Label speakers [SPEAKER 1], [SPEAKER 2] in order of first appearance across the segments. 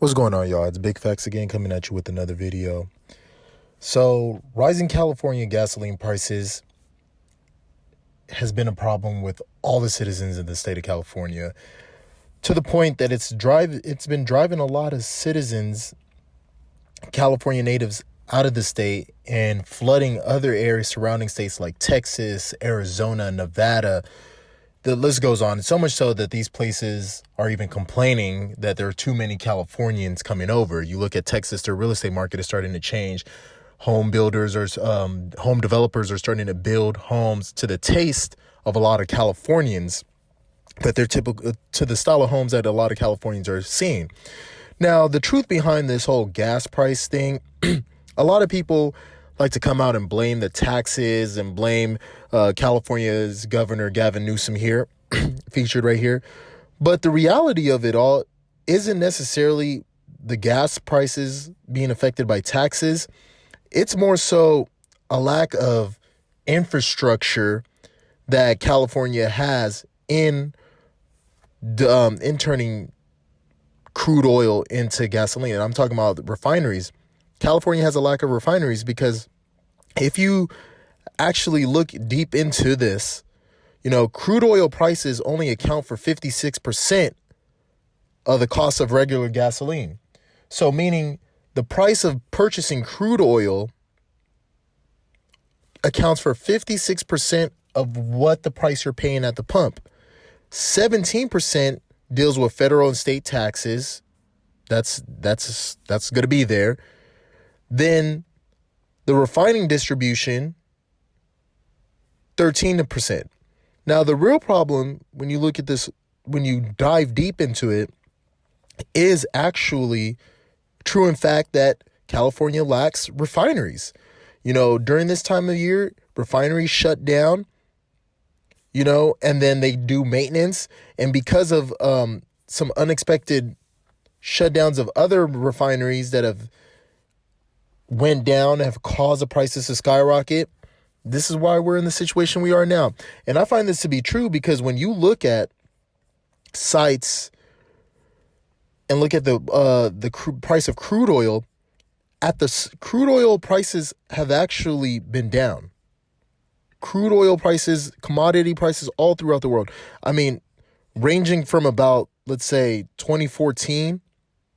[SPEAKER 1] What's going on, y'all? It's Big Facts again, coming at you with another video. So, rising California gasoline prices has been a problem with all the citizens in the state of California, to the point that it's been driving a lot of citizens, California natives, out of the state and flooding other areas surrounding states like Texas, Arizona, Nevada. The list goes on, so much so that these places are even complaining that there are too many Californians coming over. You look at Texas, their real estate market is starting to change. Home developers are starting to build homes to the taste of a lot of Californians, that they're typical to the style of homes that a lot of Californians are seeing. Now, the truth behind this whole gas price thing, a lot of people like to come out and blame the taxes and blame California's Governor Gavin Newsom here, featured right here. But the reality of it all isn't necessarily the gas prices being affected by taxes. It's more so a lack of infrastructure that California has in turning crude oil into gasoline. And I'm talking about refineries. California has a lack of refineries because if you actually look deep into this, crude oil prices only account for 56% of the cost of regular gasoline. So meaning the price of purchasing crude oil accounts for 56% of what the price you're paying at the pump. 17% deals with federal and state taxes. That's going to be there. Then the refining distribution, 13%. Now, the real problem when you look at this, when you dive deep into it, is actually true in fact that California lacks refineries. During this time of year, refineries shut down, and then they do maintenance. And because of some unexpected shutdowns of other refineries that have went down, have caused the prices to skyrocket, this is why we're in the situation we are now. And I find this to be true because when you look at sites and look at the price of crude oil, crude oil prices have actually been down. Crude oil prices, commodity prices all throughout the world. I mean, ranging from about, let's say, 2014,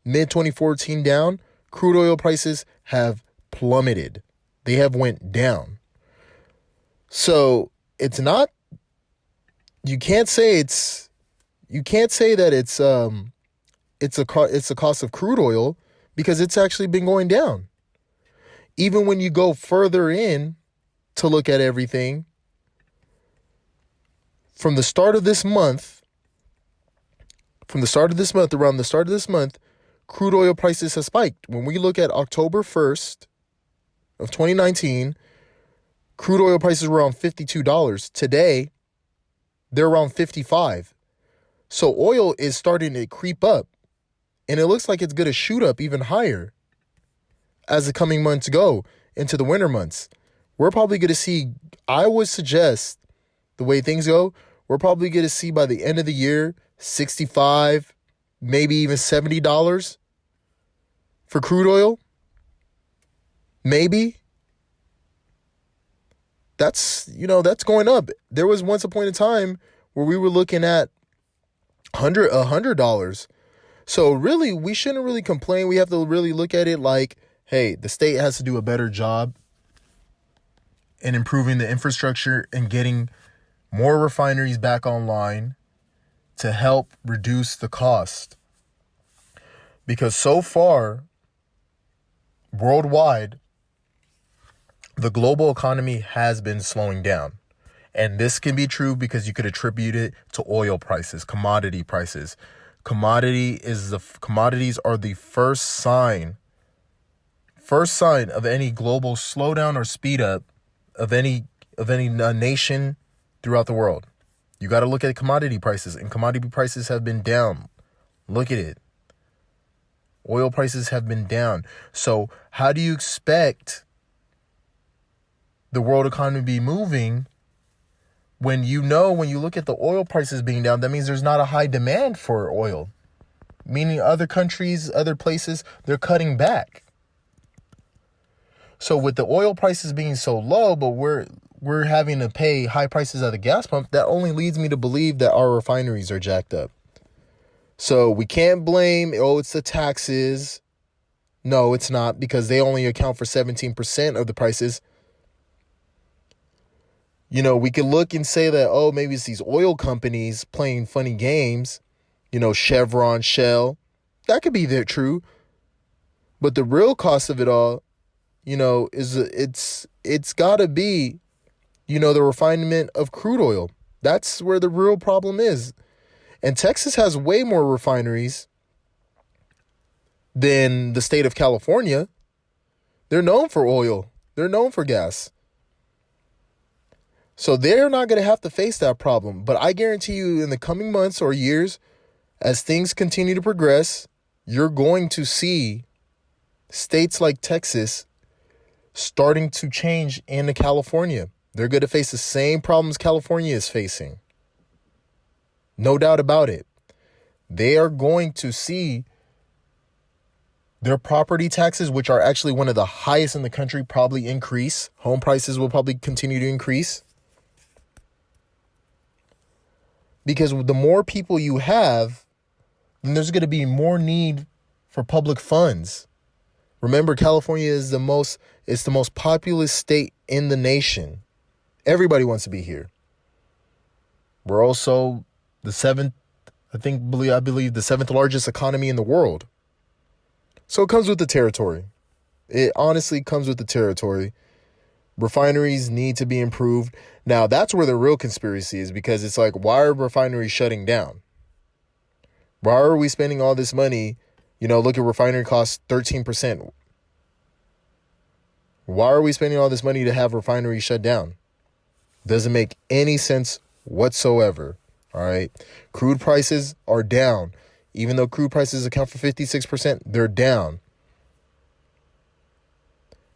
[SPEAKER 1] mid-2014 down, crude oil prices have plummeted. They have went down. So it's not, you can't say that it's a cost of crude oil, because it's actually been going down. Even when you go further in to look at everything, around the start of this month, crude oil prices have spiked. When we look at October 1st of 2019, crude oil prices were around $52. Today, they're around $55. So oil is starting to creep up, and it looks like it's going to shoot up even higher as the coming months go into the winter months. We're probably going to see, I would suggest, the way things go, we're probably going to see by the end of the year, $65, maybe even $70 for crude oil. Maybe. That's going up. There was once upon a time where we were looking at $100. So really, we shouldn't really complain. We have to really look at it like, hey, the state has to do a better job in improving the infrastructure and getting more refineries back online to help reduce the cost. Because so far, worldwide, the global economy has been slowing down. And this can be true because you could attribute it to oil prices, commodity prices. Commodities are the first sign of any global slowdown or speed up of any nation throughout the world. You got to look at commodity prices, and commodity prices have been down. Look at it. Oil prices have been down. So how do you expect the world economy to be moving when you look at the oil prices being down? That means there's not a high demand for oil. meaning other countries, other places, they're cutting back. So with the oil prices being so low, but we're having to pay high prices at the gas pump, that only leads me to believe that our refineries are jacked up. So we can't blame, it's the taxes. No, it's not, because they only account for 17% of the prices. We could look and say that, maybe it's these oil companies playing funny games, Chevron, Shell. That could be true. But the real cost of it all, is it's got to be, the refinement of crude oil. That's where the real problem is. And Texas has way more refineries than the state of California. They're known for oil. They're known for gas. So they're not going to have to face that problem. But I guarantee you in the coming months or years, as things continue to progress, you're going to see states like Texas starting to change into California. They're going to face the same problems California is facing. No doubt about it. They are going to see their property taxes, which are actually one of the highest in the country, probably increase. Home prices will probably continue to increase. Because the more people you have, then there's going to be more need for public funds. Remember, California is the most populous state in the nation. Everybody wants to be here. We're also the seventh, I believe the seventh largest economy in the world. So it comes with the territory. It honestly comes with the territory. Refineries need to be improved. Now, that's where the real conspiracy is, because it's like, why are refineries shutting down? Why are we spending all this money? Look at refinery costs 13%. Why are we spending all this money to have refineries shut down? Doesn't make any sense whatsoever. All right. Crude prices are down. Even though crude prices account for 56%, they're down.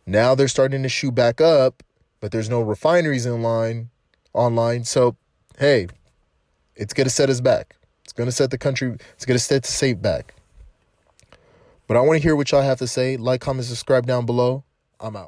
[SPEAKER 1] Now they're starting to shoot back up, but there's no refineries online. So, hey, it's going to set us back. It's going to set the country, it's going to set the state back. But I want to hear what y'all have to say. Like, comment, subscribe down below. I'm out.